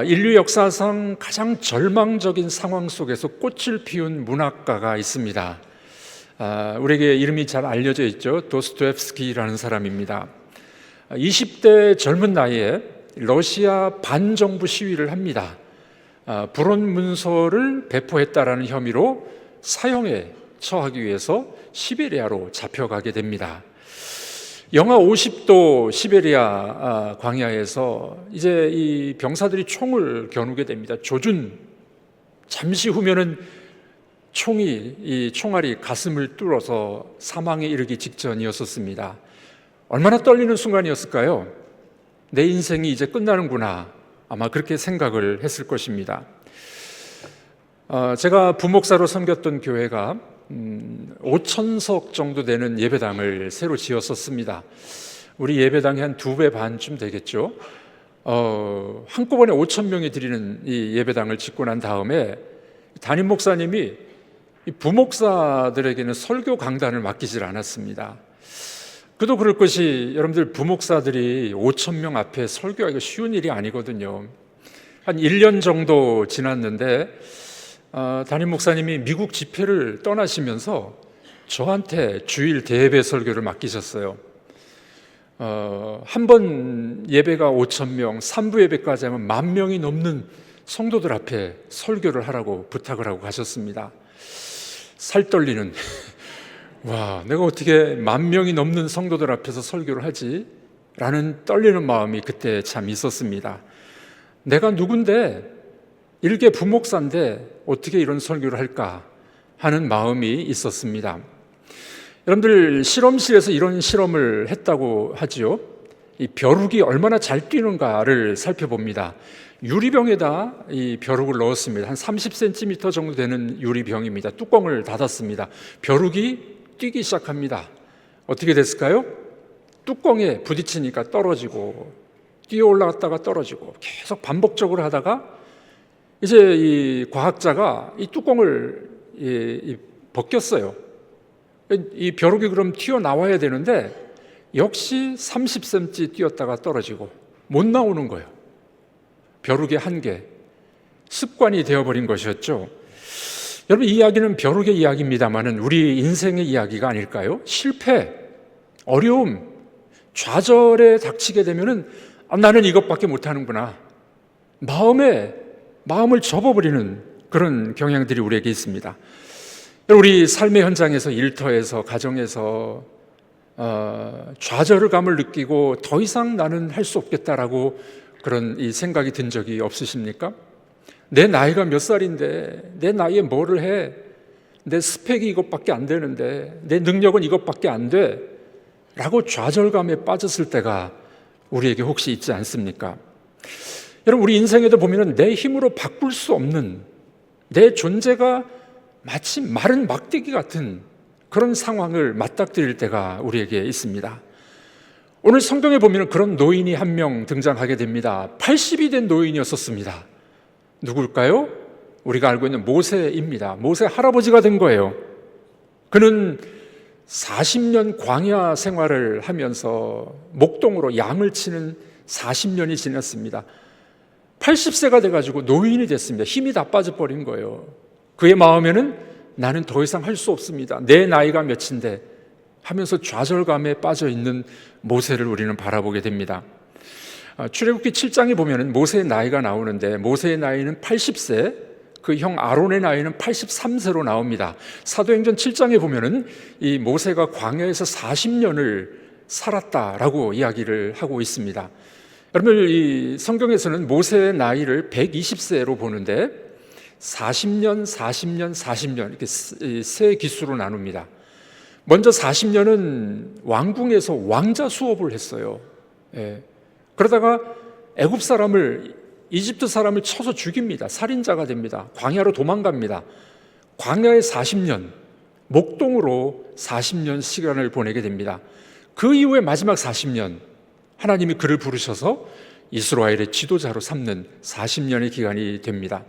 인류 역사상 가장 절망적인 상황 속에서 꽃을 피운 문학가가 있습니다. 우리에게 이름이 잘 알려져 있죠. 도스토옙스키라는 사람입니다. 20대 젊은 나이에 러시아 반정부 시위를 합니다. 불온 문서를 배포했다라는 혐의로 사형에 처하기 위해서 시베리아로 잡혀가게 됩니다. 영하 50도 시베리아 광야에서 이제 이 병사들이 총을 겨누게 됩니다. 조준, 잠시 후면은 이 총알이 가슴을 뚫어서 사망에 이르기 직전이었었습니다. 얼마나 떨리는 순간이었을까요? 내 인생이 이제 끝나는구나. 아마 그렇게 생각을 했을 것입니다. 제가 부목사로 섬겼던 교회가 5,000석 정도 되는 예배당을 새로 지었었습니다. 우리 예배당이 한 2배 반쯤 되겠죠. 한꺼번에 5,000명이 드리는 이 예배당을 짓고 난 다음에 담임 목사님이 이 부목사들에게는 설교 강단을 맡기질 않았습니다. 그도 그럴 것이 여러분들 부목사들이 5,000명 앞에 설교하기가 쉬운 일이 아니거든요. 한 1년 정도 지났는데 담임 목사님이 미국 집회를 떠나시면서 저한테 주일 대예배 설교를 맡기셨어요. 한 번 예배가 5,000명, 3부 예배까지 하면 10,000명이 넘는 성도들 앞에 설교를 하라고 부탁을 하고 가셨습니다. 살 떨리는 와, 내가 어떻게 10,000명이 넘는 성도들 앞에서 설교를 하지? 라는 떨리는 마음이 그때 참 있었습니다. 내가 누군데, 일개 부목사인데 어떻게 이런 설교를 할까 하는 마음이 있었습니다. 여러분들 실험실에서 이런 실험을 했다고 하지요. 이 벼룩이 얼마나 잘 뛰는가를 살펴봅니다. 유리병에다 이 벼룩을 넣었습니다. 한 30cm 정도 되는 유리병입니다. 뚜껑을 닫았습니다. 벼룩이 뛰기 시작합니다. 어떻게 됐을까요? 뚜껑에 부딪히니까 떨어지고 뛰어 올라갔다가 떨어지고 계속 반복적으로 하다가 이제 이 과학자가 이 뚜껑을 벗겼어요. 이 벼룩이 그럼 튀어나와야 되는데 역시 30cm 뛰었다가 떨어지고 못 나오는 거예요. 벼룩의 한계, 습관이 되어버린 것이었죠. 여러분, 이 이야기는 벼룩의 이야기입니다만은 우리 인생의 이야기가 아닐까요? 실패, 어려움, 좌절에 닥치게 되면은 나는 이것밖에 못하는구나. 마음을 접어버리는 그런 경향들이 우리에게 있습니다. 우리 삶의 현장에서, 일터에서, 가정에서 좌절감을 느끼고 더 이상 나는 할 수 없겠다라고 그런 이 생각이 든 적이 없으십니까? 내 나이가 몇 살인데 내 나이에 뭐를 해? 내 스펙이 이것밖에 안 되는데 내 능력은 이것밖에 안 돼? 라고 좌절감에 빠졌을 때가 우리에게 혹시 있지 않습니까? 여러분, 우리 인생에도 보면은 내 힘으로 바꿀 수 없는 내 존재가 마치 마른 막대기 같은 그런 상황을 맞닥뜨릴 때가 우리에게 있습니다. 오늘 성경에 보면 그런 노인이 한 명 등장하게 됩니다. 80이 된 노인이었었습니다. 누굴까요? 우리가 알고 있는 모세입니다. 모세 할아버지가 된 거예요. 그는 40년 광야 생활을 하면서 목동으로 양을 치는 40년이 지났습니다. 80세가 돼가지고 노인이 됐습니다. 힘이 다 빠져버린 거예요. 그의 마음에는 나는 더 이상 할 수 없습니다. 내 나이가 몇인데 하면서 좌절감에 빠져있는 모세를 우리는 바라보게 됩니다. 출애굽기 7장에 보면 모세의 나이가 나오는데 모세의 나이는 80세, 그 형 아론의 나이는 83세로 나옵니다. 사도행전 7장에 보면 이 모세가 광야에서 40년을 살았다라고 이야기를 하고 있습니다. 여러분, 이 성경에서는 모세의 나이를 120세로 보는데 40년, 40년, 40년 이렇게 세 기수로 나눕니다. 먼저 40년은 왕궁에서 왕자 수업을 했어요. 그러다가 애굽 사람을, 이집트 사람을 쳐서 죽입니다. 살인자가 됩니다. 광야로 도망갑니다. 광야에 40년, 목동으로 40년 시간을 보내게 됩니다. 그 이후에 마지막 40년 하나님이 그를 부르셔서 이스라엘의 지도자로 삼는 40년의 기간이 됩니다.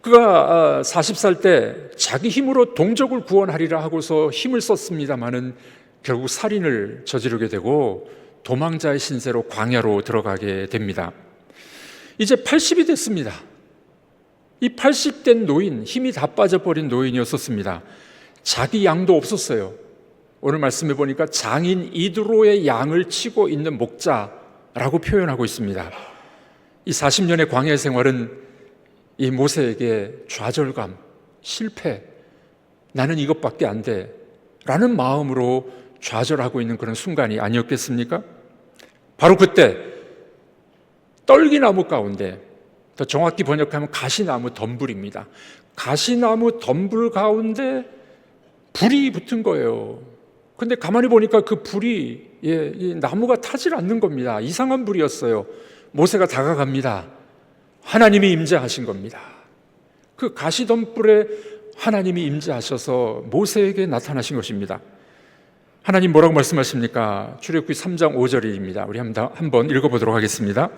그가 40살 때 자기 힘으로 동족을 구원하리라 하고서 힘을 썼습니다마는 결국 살인을 저지르게 되고 도망자의 신세로 광야로 들어가게 됩니다. 이제 80이 됐습니다. 이 80된 노인, 힘이 다 빠져버린 노인이었었습니다. 자기 양도 없었어요. 오늘 말씀해 보니까 장인 이드로의 양을 치고 있는 목자라고 표현하고 있습니다. 이 40년의 광야 생활은 이 모세에게 좌절감, 실패, 나는 이것밖에 안 돼 라는 마음으로 좌절하고 있는 그런 순간이 아니었겠습니까? 바로 그때 떨기나무 가운데, 더 정확히 번역하면 가시나무 덤불입니다. 가시나무 덤불 가운데 불이 붙은 거예요. 근데 가만히 보니까 그 불이 이 나무가 타질 않는 겁니다. 이상한 불이었어요. 모세가 다가갑니다. 하나님이 임재하신 겁니다. 그 가시덤불에 하나님이 임재하셔서 모세에게 나타나신 것입니다. 하나님 뭐라고 말씀하십니까? 출애굽기 3장 5절입니다. 우리 한번 읽어보도록 하겠습니다.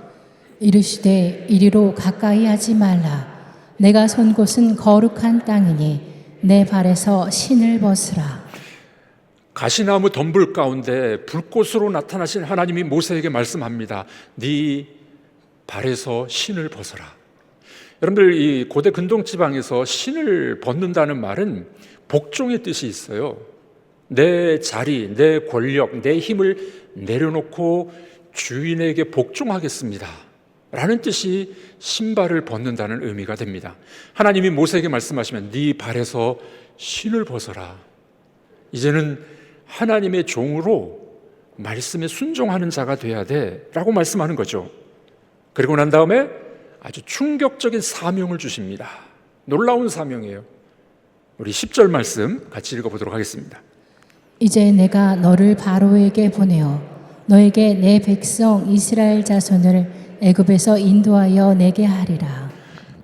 이르시되 이리로 가까이 하지 말라. 내가 선 곳은 거룩한 땅이니 내 발에서 신을 벗으라. 가시나무 덤불 가운데 불꽃으로 나타나신 하나님이 모세에게 말씀합니다. 네 발에서 신을 벗어라. 여러분들, 이 고대 근동 지방에서 신을 벗는다는 말은 복종의 뜻이 있어요. 내 자리, 내 권력, 내 힘을 내려놓고 주인에게 복종하겠습니다 라는 뜻이 신발을 벗는다는 의미가 됩니다. 하나님이 모세에게 말씀하시면 네 발에서 신을 벗어라. 이제는 하나님의 종으로 말씀에 순종하는 자가 돼야 돼 라고 말씀하는 거죠. 그리고 난 다음에 아주 충격적인 사명을 주십니다. 놀라운 사명이에요. 우리 10절 말씀 같이 읽어보도록 하겠습니다. 이제 내가 너를 바로에게 보내어 너에게 내 백성 이스라엘 자손을 애굽에서 인도하여 내게 하리라.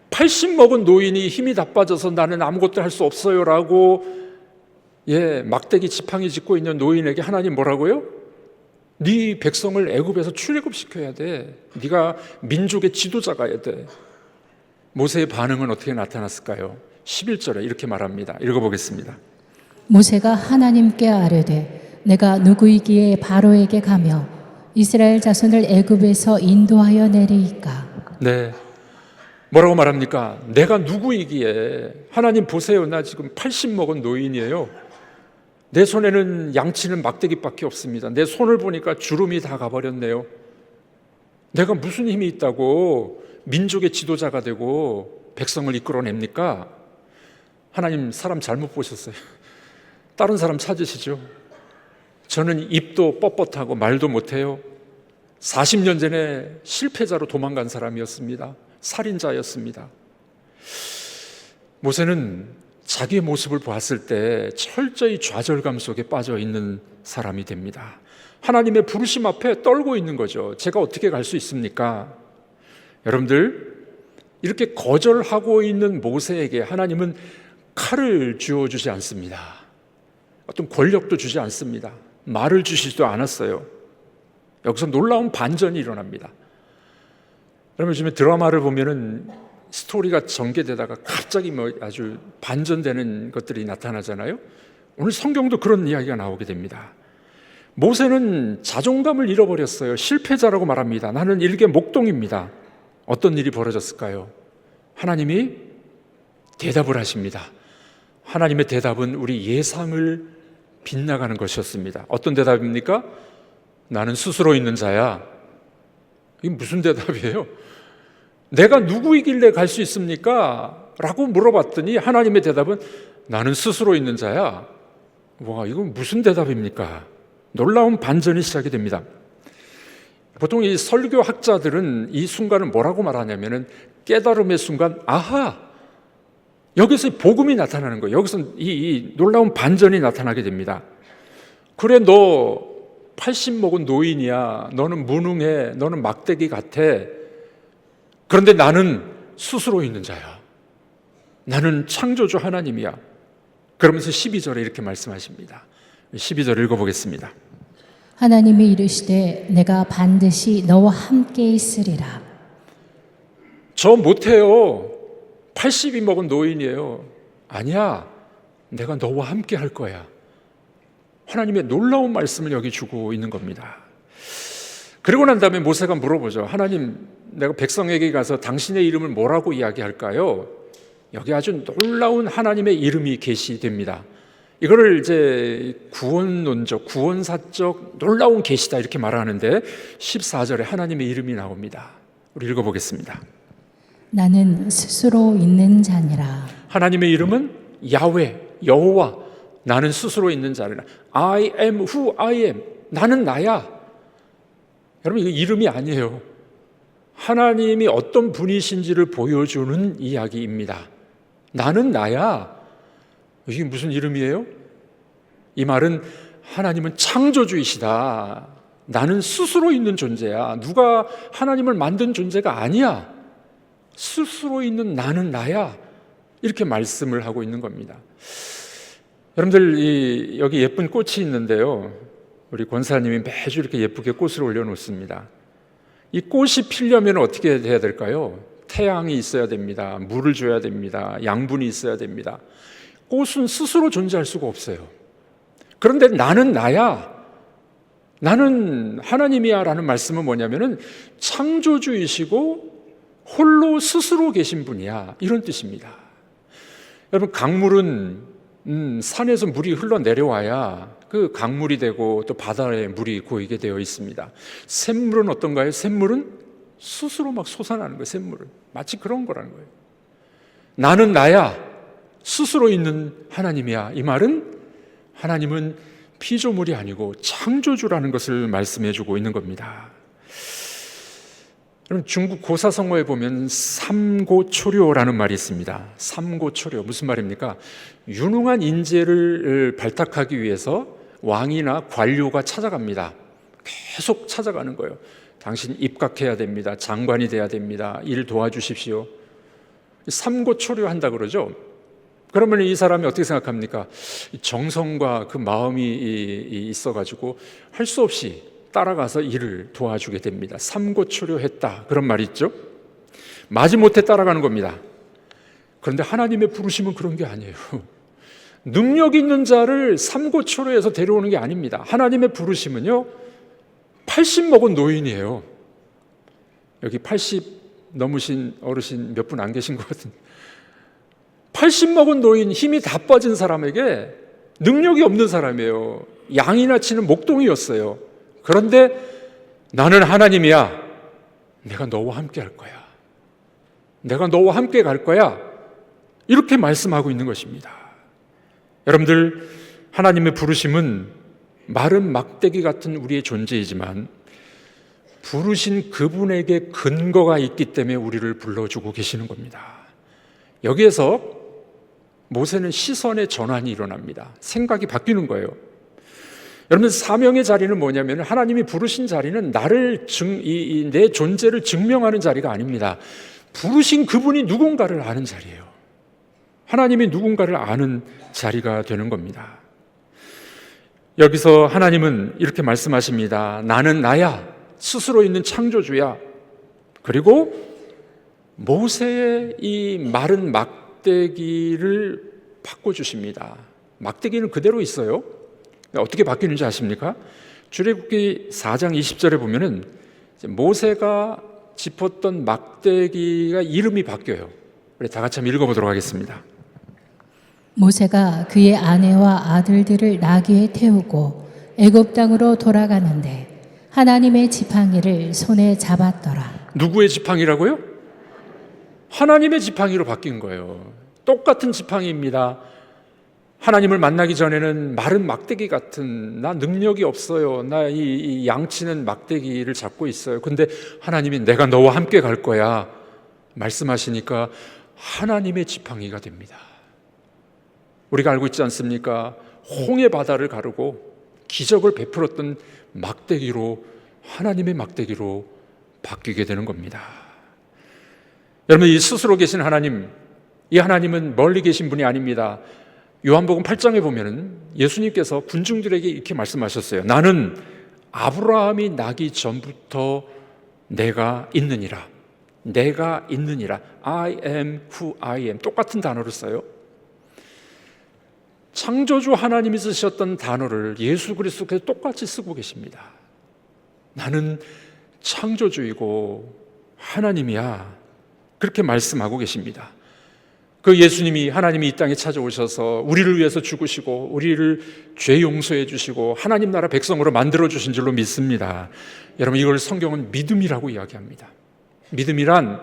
80 먹은 노인이 힘이 다 빠져서 나는 아무것도 할 수 없어요 라고 막대기 지팡이 짚고 있는 노인에게 하나님 뭐라고요? 네 백성을 애굽에서 출애굽시켜야 돼. 네가 민족의 지도자가 해야 돼. 모세의 반응은 어떻게 나타났을까요? 11절에 이렇게 말합니다. 읽어보겠습니다. 모세가 하나님께 아뢰되 내가 누구이기에 바로에게 가며 이스라엘 자손을 애굽에서 인도하여 내리이까. 네, 뭐라고 말합니까? 내가 누구이기에. 하나님 보세요, 나 지금 80 먹은 노인이에요. 내 손에는 양치는 막대기밖에 없습니다. 내 손을 보니까 주름이 다 가버렸네요. 내가 무슨 힘이 있다고 민족의 지도자가 되고 백성을 이끌어냅니까? 하나님 사람 잘못 보셨어요. 다른 사람 찾으시죠. 저는 입도 뻣뻣하고 말도 못해요. 40년 전에 실패자로 도망간 사람이었습니다. 살인자였습니다. 모세는 자기의 모습을 보았을 때 철저히 좌절감 속에 빠져 있는 사람이 됩니다. 하나님의 부르심 앞에 떨고 있는 거죠. 제가 어떻게 갈 수 있습니까? 여러분들, 이렇게 거절하고 있는 모세에게 하나님은 칼을 쥐어주지 않습니다. 어떤 권력도 주지 않습니다. 말을 주시지도 않았어요. 여기서 놀라운 반전이 일어납니다. 여러분, 요즘에 드라마를 보면은 스토리가 전개되다가 갑자기 아주 반전되는 것들이 나타나잖아요. 오늘 성경도 그런 이야기가 나오게 됩니다. 모세는 자존감을 잃어버렸어요. 실패자라고 말합니다. 나는 일개 목동입니다. 어떤 일이 벌어졌을까요? 하나님이 대답을 하십니다. 하나님의 대답은 우리 예상을 빗나가는 것이었습니다. 어떤 대답입니까? 나는 스스로 있는 자야. 이게 무슨 대답이에요? 내가 누구이길래 갈 수 있습니까? 라고 물어봤더니 하나님의 대답은 나는 스스로 있는 자야. 와, 이건 무슨 대답입니까? 놀라운 반전이 시작이 됩니다. 보통 이 설교학자들은 이 순간을 뭐라고 말하냐면은 깨달음의 순간, 아하! 여기서 복음이 나타나는 거예요. 여기서 이 놀라운 반전이 나타나게 됩니다. 그래, 너 80 먹은 노인이야. 너는 무능해. 너는 막대기 같아. 그런데 나는 스스로 있는 자야. 나는 창조주 하나님이야. 그러면서 12절에 이렇게 말씀하십니다. 12절 읽어보겠습니다. 하나님이 이르시되 내가 반드시 너와 함께 있으리라. 저 못해요. 80이 먹은 노인이에요. 아니야. 내가 너와 함께 할 거야. 하나님의 놀라운 말씀을 여기 주고 있는 겁니다. 그리고 난 다음에 모세가 물어보죠. 하나님, 내가 백성에게 가서 당신의 이름을 뭐라고 이야기할까요? 여기 아주 놀라운 하나님의 이름이 계시됩니다. 이거를 이제 구원론적, 구원사적 놀라운 계시다 이렇게 말하는데 14절에 하나님의 이름이 나옵니다. 우리 읽어보겠습니다. 나는 스스로 있는 자니라. 하나님의 이름은 야훼, 여호와. 나는 스스로 있는 자니라. I am who I am. 나는 나야. 여러분, 이거 이름이 아니에요. 하나님이 어떤 분이신지를 보여주는 이야기입니다. 나는 나야. 이게 무슨 이름이에요? 이 말은 하나님은 창조주이시다. 나는 스스로 있는 존재야. 누가 하나님을 만든 존재가 아니야. 스스로 있는 나는 나야. 이렇게 말씀을 하고 있는 겁니다. 여러분들, 여기 예쁜 꽃이 있는데요. 우리 권사님이 매주 이렇게 예쁘게 꽃을 올려놓습니다. 이 꽃이 피려면 어떻게 해야 될까요? 태양이 있어야 됩니다. 물을 줘야 됩니다. 양분이 있어야 됩니다. 꽃은 스스로 존재할 수가 없어요. 그런데 나는 나야, 나는 하나님이야 라는 말씀은 뭐냐면은 창조주이시고 홀로 스스로 계신 분이야, 이런 뜻입니다. 여러분, 강물은 산에서 물이 흘러내려와야 그 강물이 되고 또 바다에 물이 고이게 되어 있습니다. 샘물은 어떤가요? 샘물은 스스로 막 솟아나는 거예요. 샘물은 마치 그런 거라는 거예요. 나는 나야, 스스로 있는 하나님이야. 이 말은 하나님은 피조물이 아니고 창조주라는 것을 말씀해 주고 있는 겁니다. 여러분, 중국 고사성어에 보면 삼고초려라는 말이 있습니다. 삼고초려, 무슨 말입니까? 유능한 인재를 발탁하기 위해서 왕이나 관료가 찾아갑니다. 계속 찾아가는 거예요. 당신 입각해야 됩니다. 장관이 돼야 됩니다. 일 도와주십시오. 삼고초려 한다 그러죠. 그러면 이 사람이 어떻게 생각합니까? 정성과 그 마음이 있어가지고 할 수 없이 따라가서 일을 도와주게 됩니다. 삼고초려했다, 그런 말이 있죠. 마지못해 따라가는 겁니다. 그런데 하나님의 부르심은 그런 게 아니에요. 능력 있는 자를 삼고초려해서 데려오는 게 아닙니다. 하나님의 부르심은요, 80 먹은 노인이에요. 여기 80 넘으신 어르신 몇 분 안 계신 것 같은데, 80 먹은 노인, 힘이 다 빠진 사람에게 능력이 없는 사람이에요. 양이나 치는 목동이었어요. 그런데 나는 하나님이야. 내가 너와 함께 할 거야. 내가 너와 함께 갈 거야. 이렇게 말씀하고 있는 것입니다. 여러분들, 하나님의 부르심은 마른 막대기 같은 우리의 존재이지만 부르신 그분에게 근거가 있기 때문에 우리를 불러주고 계시는 겁니다. 여기에서 모세는 시선의 전환이 일어납니다. 생각이 바뀌는 거예요. 여러분, 사명의 자리는 뭐냐면 하나님이 부르신 자리는 내 존재를 증명하는 자리가 아닙니다. 부르신 그분이 누군가를 아는 자리예요. 하나님이 누군가를 아는 자리가 되는 겁니다. 여기서 하나님은 이렇게 말씀하십니다. 나는 나야, 스스로 있는 창조주야. 그리고 모세의 이 마른 막대기를 바꿔주십니다. 막대기는 그대로 있어요. 어떻게 바뀌는지 아십니까? 출애굽기 4장 20절에 보면은 모세가 짚었던 막대기가 이름이 바뀌어요. 우리 다 같이 한번 읽어보도록 하겠습니다. 모세가 그의 아내와 아들들을 나귀에 태우고 애굽 땅으로 돌아가는데 하나님의 지팡이를 손에 잡았더라. 누구의 지팡이라고요? 하나님의 지팡이로 바뀐 거예요. 똑같은 지팡이입니다. 하나님을 만나기 전에는 마른 막대기 같은, 나 능력이 없어요, 나 이 양치는 막대기를 잡고 있어요. 근데 하나님이 내가 너와 함께 갈 거야 말씀하시니까 하나님의 지팡이가 됩니다. 우리가 알고 있지 않습니까? 홍해 바다를 가르고 기적을 베풀었던 막대기로, 하나님의 막대기로 바뀌게 되는 겁니다. 여러분, 이 스스로 계신 하나님, 이 하나님은 멀리 계신 분이 아닙니다. 요한복음 8장에 보면은 예수님께서 군중들에게 이렇게 말씀하셨어요. 나는 아브라함이 나기 전부터 내가 있느니라. 내가 있느니라. I am who I am. 똑같은 단어를 써요. 창조주 하나님이 쓰셨던 단어를 예수 그리스도께서 똑같이 쓰고 계십니다. 나는 창조주이고 하나님이야. 그렇게 말씀하고 계십니다. 그 예수님이, 하나님이 이 땅에 찾아오셔서 우리를 위해서 죽으시고 우리를 죄 용서해 주시고 하나님 나라 백성으로 만들어 주신 줄로 믿습니다. 여러분, 이걸 성경은 믿음이라고 이야기합니다. 믿음이란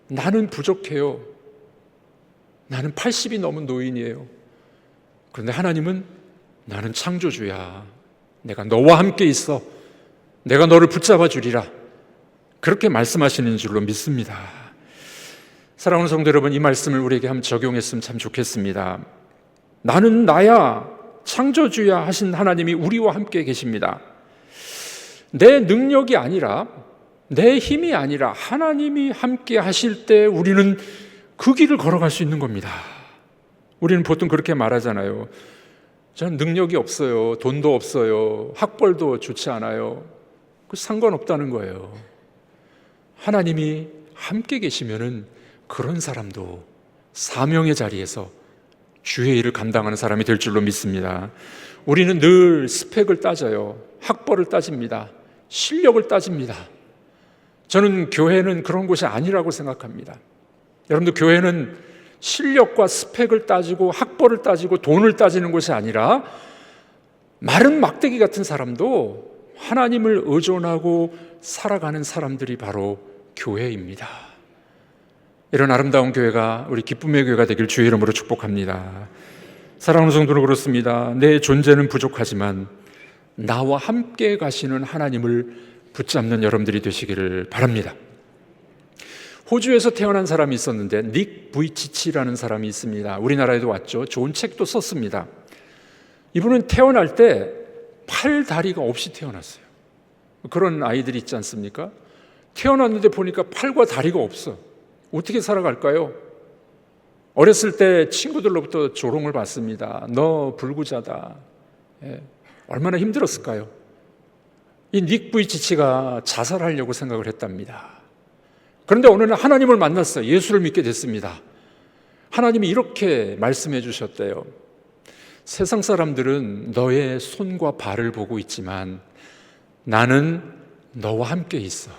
나는 부족해요. 나는 80이 넘은 노인이에요. 그런데 하나님은 나는 창조주야. 내가 너와 함께 있어. 내가 너를 붙잡아 주리라. 그렇게 말씀하시는 줄로 믿습니다. 사랑하는 성도 여러분, 이 말씀을 우리에게 한번 적용했으면 참 좋겠습니다. 나는 나야, 창조주야 하신 하나님이 우리와 함께 계십니다. 내 능력이 아니라, 내 힘이 아니라 하나님이 함께 하실 때 우리는 그 길을 걸어갈 수 있는 겁니다. 우리는 보통 그렇게 말하잖아요. 저는 능력이 없어요. 돈도 없어요. 학벌도 좋지 않아요. 그 상관없다는 거예요. 하나님이 함께 계시면은 그런 사람도 사명의 자리에서 주의 일을 감당하는 사람이 될 줄로 믿습니다. 우리는 늘 스펙을 따져요. 학벌을 따집니다. 실력을 따집니다. 저는 교회는 그런 곳이 아니라고 생각합니다. 여러분들, 교회는 실력과 스펙을 따지고 학벌을 따지고 돈을 따지는 곳이 아니라 마른 막대기 같은 사람도 하나님을 의존하고 살아가는 사람들이 바로 교회입니다. 이런 아름다운 교회가 우리 기쁨의 교회가 되길 주의 이름으로 축복합니다. 사랑하는 성도는 그렇습니다. 내 존재는 부족하지만 나와 함께 가시는 하나님을 붙잡는 여러분들이 되시기를 바랍니다. 호주에서 태어난 사람이 있었는데 닉 부이치치라는 사람이 있습니다. 우리나라에도 왔죠. 좋은 책도 썼습니다. 이분은 태어날 때 팔 다리가 없이 태어났어요. 그런 아이들이 있지 않습니까? 태어났는데 보니까 팔과 다리가 없어. 어떻게 살아갈까요? 어렸을 때 친구들로부터 조롱을 받습니다. 너 불구자다. 얼마나 힘들었을까요? 이 닉 부이치치가 자살하려고 생각을 했답니다. 그런데 어느 날 하나님을 만났어요. 예수를 믿게 됐습니다. 하나님이 이렇게 말씀해 주셨대요. 세상 사람들은 너의 손과 발을 보고 있지만 나는 너와 함께 있어.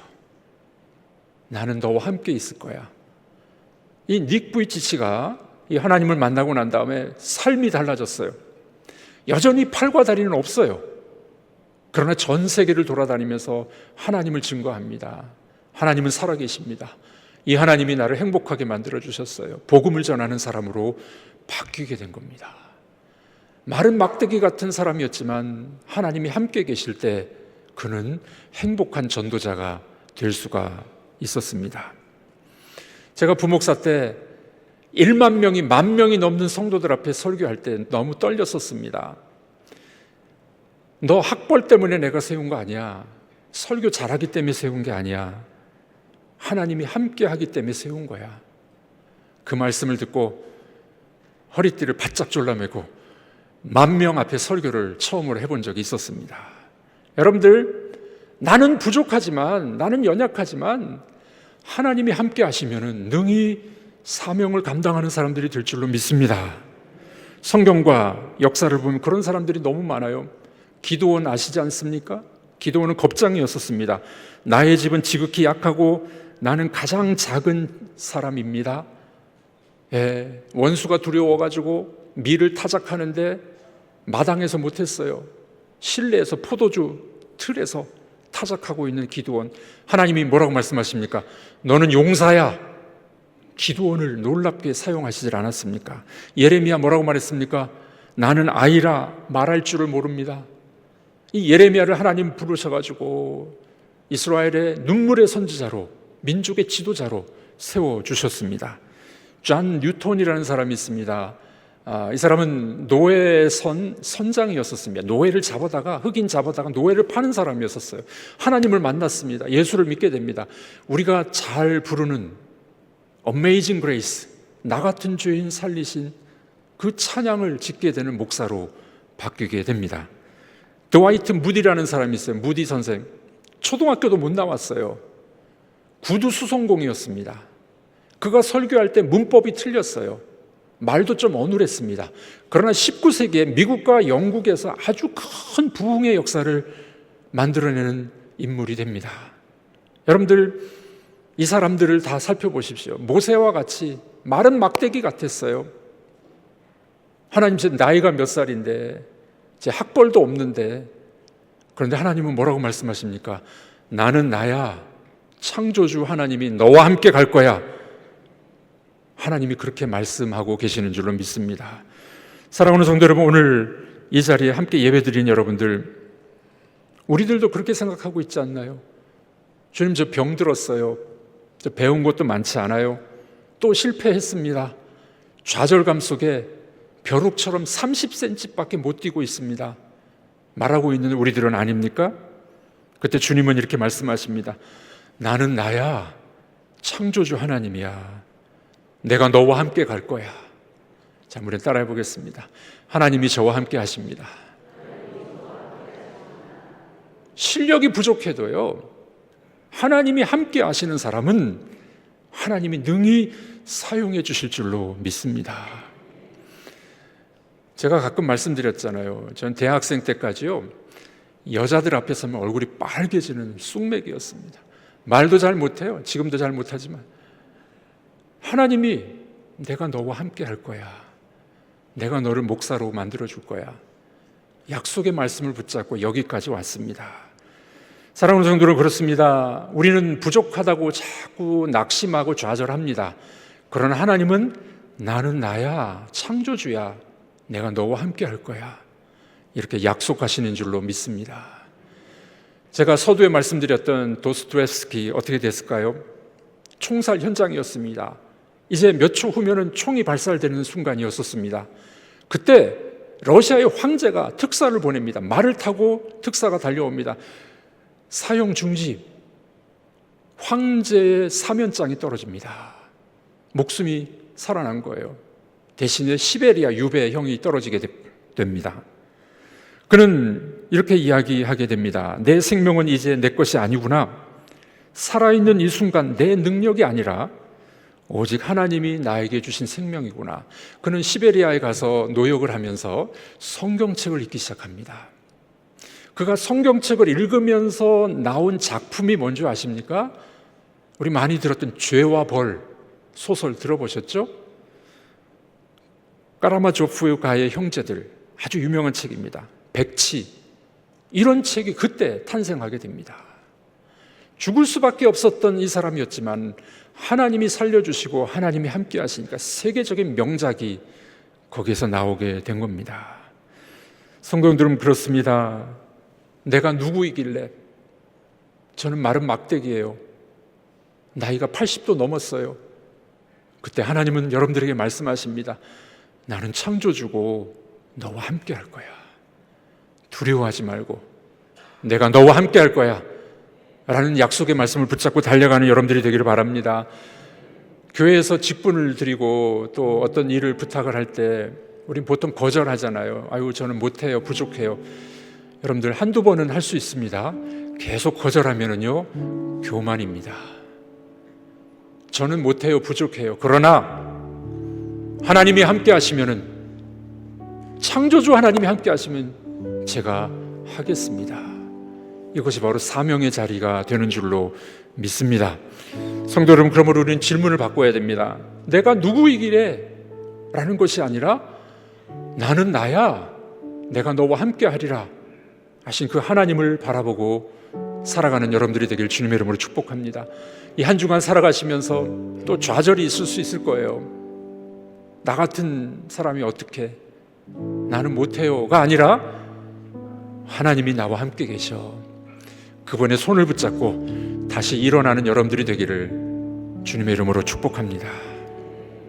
나는 너와 함께 있을 거야. 이 닉 부이치치가 이 하나님을 만나고 난 다음에 삶이 달라졌어요. 여전히 팔과 다리는 없어요. 그러나 전 세계를 돌아다니면서 하나님을 증거합니다. 하나님은 살아계십니다. 이 하나님이 나를 행복하게 만들어주셨어요. 복음을 전하는 사람으로 바뀌게 된 겁니다. 마른 막대기 같은 사람이었지만 하나님이 함께 계실 때 그는 행복한 전도자가 될 수가 있었습니다. 제가 부목사 때 1만 명이 10,000명이 넘는 성도들 앞에 설교할 때 너무 떨렸었습니다. 너 학벌 때문에 내가 세운 거 아니야. 설교 잘하기 때문에 세운 게 아니야. 하나님이 함께 하기 때문에 세운 거야. 그 말씀을 듣고 허리띠를 바짝 졸라매고 10,000명 앞에 설교를 처음으로 해본 적이 있었습니다. 여러분들, 나는 부족하지만, 나는 연약하지만 하나님이 함께 하시면은 능히 사명을 감당하는 사람들이 될 줄로 믿습니다. 성경과 역사를 보면 그런 사람들이 너무 많아요. 기드온 아시지 않습니까? 기드온은 겁장이었었습니다. 나의 집은 지극히 약하고 나는 가장 작은 사람입니다. 원수가 두려워가지고 밀을 타작하는데 마당에서 못했어요. 실내에서 포도주 틀에서 타작하고 있는 기드온. 하나님이 뭐라고 말씀하십니까? 너는 용사야. 기드온을 놀랍게 사용하시질 않았습니까? 예레미야 뭐라고 말했습니까? 나는 아이라 말할 줄을 모릅니다. 이 예레미야를 하나님 부르셔가지고 이스라엘의 눈물의 선지자로, 민족의 지도자로 세워주셨습니다. 존 뉴턴이라는 사람이 있습니다. 이 사람은 노예 선장이었었습니다. 노예를 잡아다가, 흑인 잡아다가 노예를 파는 사람이었었어요. 하나님을 만났습니다. 예수를 믿게 됩니다. 우리가 잘 부르는 Amazing Grace, 나 같은 죄인 살리신 그 찬양을 짓게 되는 목사로 바뀌게 됩니다. 드와이트 무디라는 사람이 있어요. 무디 선생. 초등학교도 못 나왔어요. 구두 수송공이었습니다. 그가 설교할 때 문법이 틀렸어요. 말도 좀 어눌했습니다. 그러나 19세기에 미국과 영국에서 아주 큰 부흥의 역사를 만들어내는 인물이 됩니다. 여러분들 이 사람들을 다 살펴보십시오. 모세와 같이 마른 막대기 같았어요. 하나님, 제 나이가 몇 살인데, 제 학벌도 없는데, 그런데 하나님은 뭐라고 말씀하십니까? 나는 나야. 창조주 하나님이 너와 함께 갈 거야. 하나님이 그렇게 말씀하고 계시는 줄로 믿습니다. 사랑하는 성도 여러분, 오늘 이 자리에 함께 예배드린 여러분들, 우리들도 그렇게 생각하고 있지 않나요? 주님, 저 병 들었어요. 저 배운 것도 많지 않아요. 또 실패했습니다. 좌절감 속에 벼룩처럼 30cm밖에 못 뛰고 있습니다. 말하고 있는 우리들은 아닙니까? 그때 주님은 이렇게 말씀하십니다. 나는 나야. 창조주 하나님이야. 내가 너와 함께 갈 거야. 자, 우리 따라해 보겠습니다. 하나님이 저와 함께 하십니다. 실력이 부족해도요, 하나님이 함께 하시는 사람은 하나님이 능히 사용해 주실 줄로 믿습니다. 제가 가끔 말씀드렸잖아요. 전 대학생 때까지요, 여자들 앞에 서면 얼굴이 빨개지는 쑥맥이었습니다. 말도 잘 못해요. 지금도 잘 못하지만 하나님이 내가 너와 함께 할 거야. 내가 너를 목사로 만들어 줄 거야. 약속의 말씀을 붙잡고 여기까지 왔습니다. 사랑하는 성도는 그렇습니다. 우리는 부족하다고 자꾸 낙심하고 좌절합니다. 그러나 하나님은 나는 나야. 창조주야. 내가 너와 함께 할 거야. 이렇게 약속하시는 줄로 믿습니다. 제가 서두에 말씀드렸던 도스토옙스키 어떻게 됐을까요? 총살 현장이었습니다. 이제 몇 초 후면은 총이 발사되는 순간이었었습니다. 그때 러시아의 황제가 특사를 보냅니다. 말을 타고 특사가 달려옵니다. 사용 중지. 황제의 사면장이 떨어집니다. 목숨이 살아난 거예요. 대신에 시베리아 유배 형이 떨어지게 됩니다. 그는 이렇게 이야기하게 됩니다. 내 생명은 이제 내 것이 아니구나. 살아있는 이 순간 내 능력이 아니라 오직 하나님이 나에게 주신 생명이구나. 그는 시베리아에 가서 노역을 하면서 성경책을 읽기 시작합니다. 그가 성경책을 읽으면서 나온 작품이 뭔지 아십니까? 우리 많이 들었던 죄와 벌 소설 들어보셨죠? 까라마조프가의 형제들, 아주 유명한 책입니다. 백치, 이런 책이 그때 탄생하게 됩니다. 죽을 수밖에 없었던 이 사람이었지만 하나님이 살려주시고 하나님이 함께 하시니까 세계적인 명작이 거기에서 나오게 된 겁니다. 성도님들은 그렇습니다. 내가 누구이길래? 저는 마른 막대기예요. 나이가 80도 넘었어요. 그때 하나님은 여러분들에게 말씀하십니다. 나는 창조주고 너와 함께 할 거야. 두려워하지 말고 내가 너와 함께 할 거야 라는 약속의 말씀을 붙잡고 달려가는 여러분들이 되기를 바랍니다. 교회에서 직분을 드리고 또 어떤 일을 부탁을 할 때 우린 보통 거절하잖아요. 아유, 저는 못해요, 부족해요. 여러분들 한두 번은 할 수 있습니다. 계속 거절하면은요, 교만입니다. 저는 못해요, 부족해요. 그러나 하나님이 함께 하시면은, 창조주 하나님이 함께 하시면 제가 하겠습니다. 이것이 바로 사명의 자리가 되는 줄로 믿습니다. 성도 여러분, 그러므로 우리는 질문을 바꿔야 됩니다. 내가 누구이기래? 라는 것이 아니라 나는 나야. 내가 너와 함께 하리라 하신 그 하나님을 바라보고 살아가는 여러분들이 되길 주님의 이름으로 축복합니다. 이 한 주간 살아가시면서 또 좌절이 있을 수 있을 거예요. 나 같은 사람이 어떻게, 나는 못해요가 아니라 하나님이 나와 함께 계셔. 그분의 손을 붙잡고 다시 일어나는 여러분들이 되기를 주님의 이름으로 축복합니다.